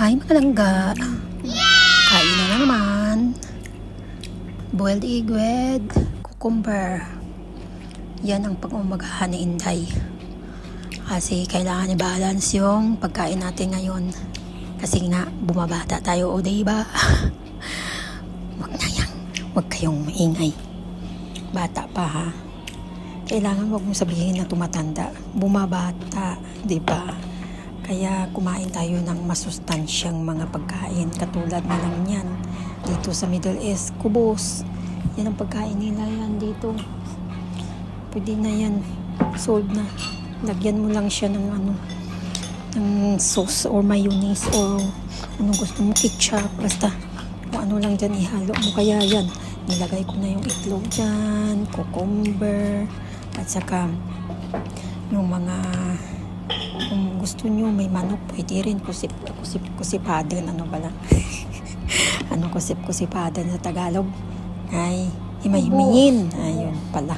Hi mga langga. Kain na naman. Boiled egg with cucumber. Yan ang pag-umagahan ni Inday. Kasi kailangan i-balance yung pagkain natin ngayon. Kasi nga, bumabata tayo o diba? Wag na yan. Wag kayong maingay. Bata pa ha. Kailangan wag mong sabihin na tumatanda. Bumabata, diba? Kaya kumain tayo ng masustansyang mga pagkain. Katulad na lang yan. Dito sa Middle East, kubos. Yan ang pagkain nila yan dito. Pwede na yan. Sold na. Lagyan mo lang siya ng ng sauce or mayonnaise or anong gusto mo, ketchup. Basta kung ano lang dyan ihalo mo. Kaya yan. Nilagay ko na yung itlog dyan, cucumber, at saka yung mga kung gusto nyo may manok pwede rin kusipadan ano ba lang kusipadan sa Tagalog ay himay-himayin, ayun pala,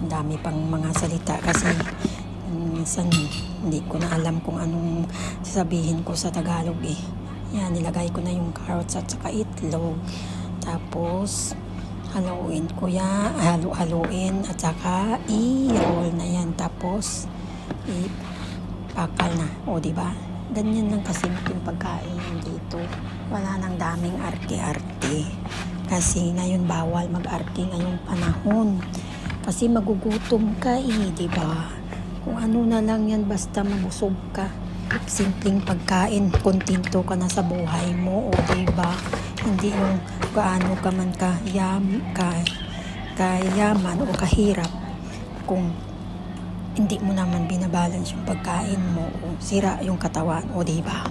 ang dami pang mga salita kasi minsan hindi ko na alam kung anong sasabihin ko sa Tagalog eh. Yan, nilagay ko na yung carrots at saka itlog, tapos haluin ko yan, haluin at saka i-roll na yan, tapos pakal na. O, diba? Ganyan lang kasimpleng pagkain dito. Wala nang daming arte-arte. Kasi ngayon bawal mag-arte ngayong panahon. Kasi magugutom ka eh, diba? Kung ano na lang yan, basta mabusog ka. Simpleng pagkain, kontento ka na sa buhay mo. O, diba? Hindi yung gaano ka man kayaman o kahirap. Kung hindi mo naman binabalance yung pagkain mo o sira yung katawan, o diba?